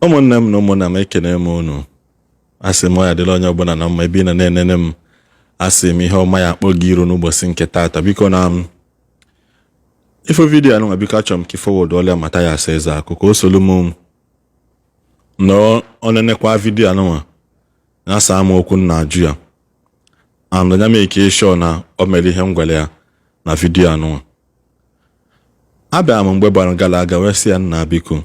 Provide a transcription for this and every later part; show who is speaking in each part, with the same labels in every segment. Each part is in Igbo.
Speaker 1: ụmụnne m na ụmụnna m ekene m unu. Asị m ya dịla onye ọbụla na mma ebe na na-enene m. Asị m ihe ọma ya akpọ gị iru n'ụbọchị nke taata. Biko na ifo vidiyo anụ biko achọrọ m ka forward ọlịa Matthias Ejiofor ka o solu m no onenekwa vidiyo anụ na asa ama okwu na ajụ ya. And nya mee ka sure na o mere ihe ngwele ya na vidiyo anụ. Abịa m mgbe gbara gala aga wee sị ya nna biko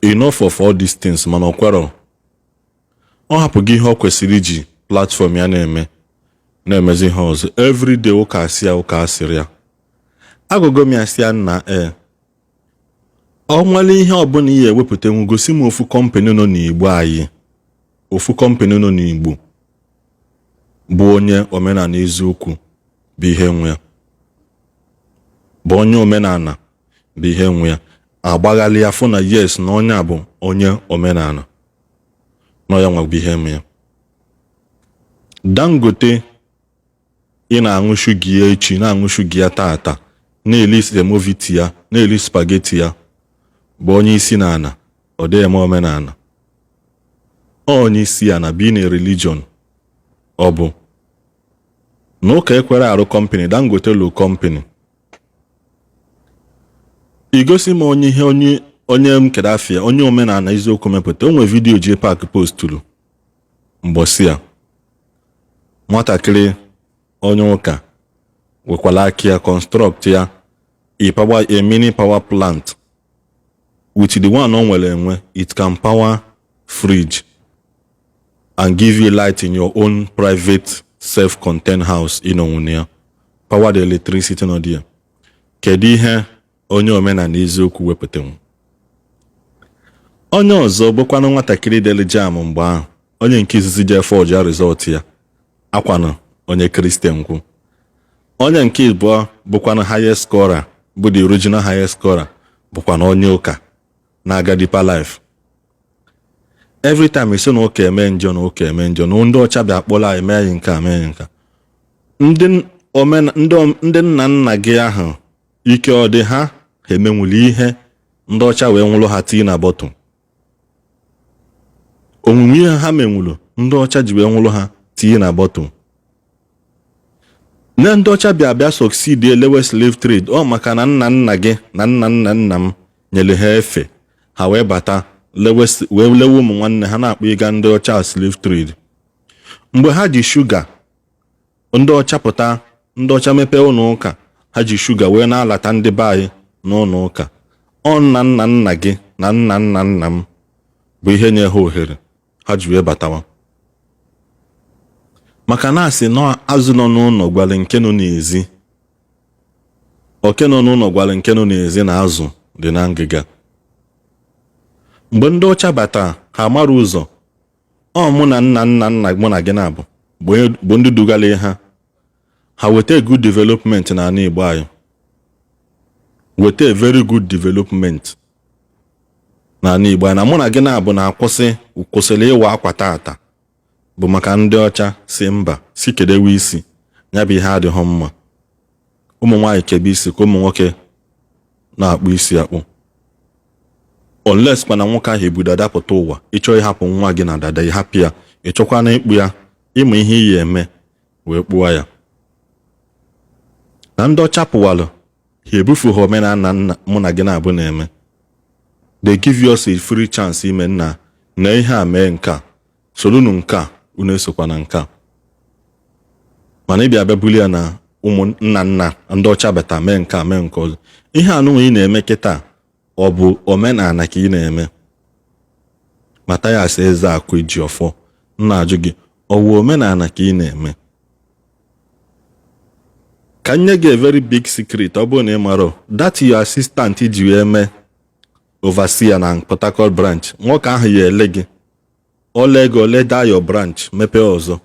Speaker 1: enough of all these things mana okwero ọ hapụghị ihe ọ kwesịrị iji platform ya na-emezi ihe ọzọ everyday ụka asị ya ụka asịrị ya. Agụgụ m ya sị ya nna ọ nwere ihe ọbụla ihe ewepụta nwu gosi m ofu company nọ n'Igbo anyị, ofu company nọ n'Igbo bụ onye omenala eziokwu bụ ihe nwe ya, bụ onye omenala bụ ihe nwe ya. Agbaghali ya fụ na yes na onye a bụ onye omenala na ya nwa bụ ihe nwe ya. Dangote ị na-aṅụ shugi ya echi na-aṅụ shugi ya tata na-eli semoviti ya na-eli spageti ya bụ onye isi na ana ọ dị eme omenala. Onye isi ya na being a religion ọ bụ na ụka ekwere arụ company Dangote lo company. Igosi m onye m kedafia onye omenala eziokwu mepụta. O nwe vidiyo ji pak postulu mbosi ya nwatakịrị onye ụka wekwala aka ya construct ya a mini power plant with the one on nwere enwe. It can power fridge and give you light in your own private self-contained house in onwunia. Power the electricity no there. Kedu ihe onye omenala eziokwu wepụta? Onye ọzọ bụkwanụ nwatakịrị dele jam mgbe ahụ, onye nke izizi je forge result ya akwanụ onye Christian kwu. Onye nke ịbụọ bụkwanụ highest scorer bụ the original highest scorer bụkwanụ onye ụka na-aga deeper life. Every time isi na ụka eme njọ na ụka eme njọ na ndị ọcha bịa akpọla eme anyị nke eme nka. Ndị nna nna gị ahụ ike ọ dị ha emenwuli ihe ndị ọcha wee nwụrụ ha tii na bọtụ. Omume ihe ha menwulu ndị ọcha ji wee nwụrụ ha tii na bọtụ. Na ndị ọcha bịa succeed elewe slave trade ọ maka na nna nna gị na nna nna nna m nyere ha efe ha wee bata wee lewe ụmụ nwanne ha na-akpọ ịga ndị ọcha slave trade. Mgbe ha ji shuga ndị ọcha pụta, ndị ọcha mepee ụlọ ụka, ha ji shuga wee na-alata ndị be anyị n'ụlọ ụka. Ọ nna nna nna gị na nna nna nna m bụ ihe nye ha ohere ha ji wee batawa. Maka na asị na azụ nọ n'ụlọ gwara nke nọ n'ezi, oke nọ n'ụlọ gwara nke nọ n'ezi na azụ dị na ngịga. Mgbe ndị ọcha bata ha mara ụzọ, ọ mụ na nna nna nna mụ na gị na-abụ bụ ndị dugala ha weta good development na ala Igbo anyị, weta a very good development na ala Igbo anyị. Na mụ na gị na-abụ na kwụsịrị ịwa akwa tata bụ maka ndị ọcha si mba si kedewe isi ya bụ ihe adịghị mma. Ụmụ nwaanyị kebe isi ka ụmụ nwoke na-akpụ isi akpụ. Unless kwana nwoke ahụ ebu dada pụta ụwa, ịchọ ịhapụ nwa gị na dada ịhapụ ya, ịchọkwa na ịkpụ ya ịma ihe iyi eme wee kpụwa ya. Na ndị ọcha pụwalụ ha ebufu ha omenala nna mụ na gị na-abụ na-eme. They give us a free chance ime nna na ihe a mee nka solunu nka unu esokwa na nka. Mana ịbịa bịa buli ya na ụmụ nna nna ndị ọcha bata mee nka mee nke ọzọ. Ihe anụ ị na-eme kịta ọ bụ omenala ka ị na-eme? Matthias Ejiofor na-ajụ gị ọ bụ omenala ka ị na-eme? Ka nye gị a very big secret ọ bụrụ na ị mara that your assistant ji wee mee overseer na Port Harcourt branch, nwoke ahụ ya ele gị oleda your branch mepee ọzọ.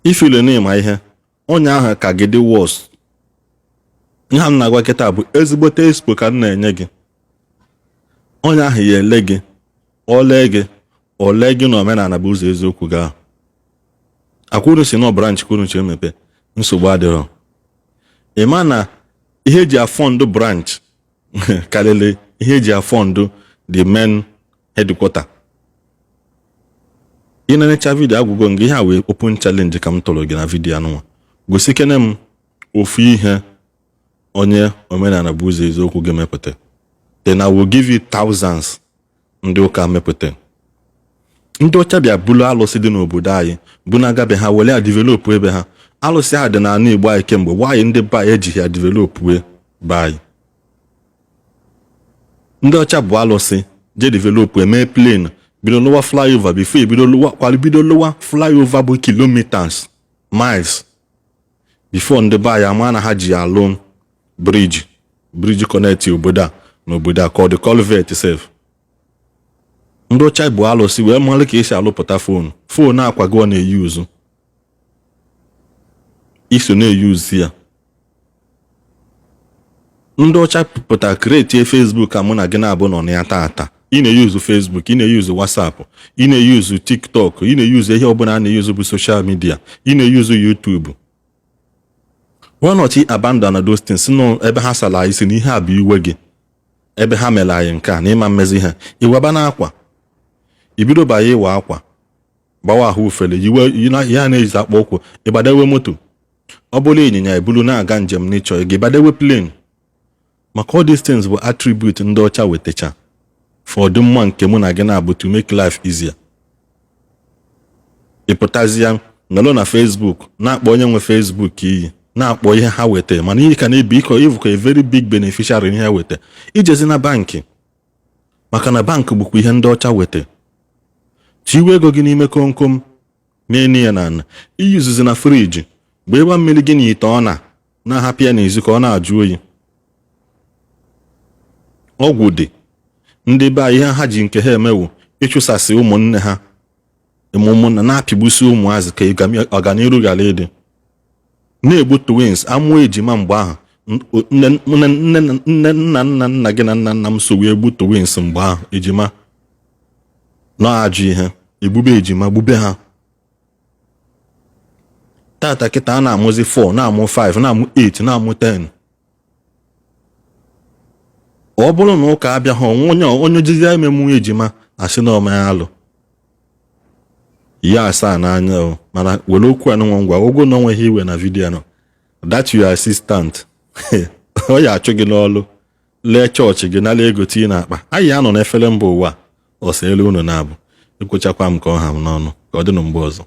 Speaker 1: Ifile n'ịma ihe onye ahụ ka gị dị worse. Ihe m na-agwa kịta bụ ezigbote expo ka m na-enye gị. Onye ahụ ya ele gị ole gị na omenala bụ ụzọ eziokwu gaa. Akwụrụ si na branch kwuru che emepe nsogbu adịrọ. Ịma na ihe eji afọndụ branch karịrị ihe eji afọndụ the main headquarter. Ị na-echa video agwụgo ngị ha wee open challenge ka m tọrọ gị na video anụnwa. Gosikene m ofu ihe onye omenala bụ ụzọ eziokwu ga-emepụta. Then I will give you thousands ndị ụka mepụta. Ndị ọcha bịa bulu alụsị dị n'obodo anyị bụ na agabe ha wele ya develop ebe ha. Alụsị ha dị na ala Igbo anyị kemgbe why ndị be anyị ejighị ya develop be anyị. Ndị ọcha bụ alụsị je develop eme plane bido lower flyover before bido lower flyover bụ kilometers miles before ndị be anyị ama na ha ji alụ bridge connect obodo a na obodo a called the culvert self. Ndị ọcha bụ alụsị wee mara ka esi alụpụta phone akwago na-eyuzu iso na-eyuzi ya. Ndị ọcha pụta create Facebook ka mụ na gị na-abụ nọ na ya tata. Ị na-eyuzu Facebook, ị na-eyuzu WhatsApp, ị na-eyuzu TikTok, ị na-eyuzu ihe ọbụla a na-eyuzu bụ social media, ị na-eyuzu YouTube. Why not abandon those things? No, ebe ha sala isi na ihe a bụ iwe gị. Ebe ha mere anyị nke a na ịma mmezi ha. Iweba na akwa. Ibido banye ịwa akwa. Gbawa ahụ ufele, ya na-eji akpa ụkwụ, ịgbadewe moto. Ọ bụla ịnyịnya ebulu na-aga njem n'ịchọ, ị ga-ịgbadewe plane. Maka all these things bụ attribute ndị ọcha wetacha. For the mma nke mụ na gị na-abụ to make life easier. Ịpụtazịa nọrọ na Facebook na-akpọ onye nwe Facebook iyi na-akpọ ihe ha weta mana ihe ka na-ebi ịvụkọ a very big beneficiary ihe ha weta. Ijezi na bankị maka na bankị bụkwa ihe ndị ọcha weta. Chiwe ego gị n'ime komkom na-eni ya na ana iyuzuzi na friji bụ ịgba mmiri gị n'ite ọ na-ahapụ ya n'ezi ka ọ na-ajụ oyi. Ọgwụ dị ndị be ihe ha ji nke ha emewu ịchụsasị ụmụnne ha ụmụnna na-apịgbusi ụmụazị ka ọganiru ghara ịdị. Na-egbu twins amụọ ejima mgbe ahụ nna gị na nna m so wee gbu twins mgbe ahụ ejima na-ajụ ihe egbube ejima gbube ha. Tata kịta a na-amụzi 4 na-amụ 5 na-amụ 8 na-amụ 10. Ọ bụrụ na ụka abịaghị onye ojizi ememu ejima asị na ọma alụ ya asaa n'anya mana were okwu anụnwa ngwa ogo na onweghị iwe na vidiyo nọ that your assistant ọ ya achụ gị n'ọlụ lee chọọchị gị nala ego tinye n'akpa anyị anọ n'efere mba ụwa ọsọ elu unu na-abụ ekwechakwa m ka ọ ha m n'ọnụ ka ọ dị na mgbe ọzọ.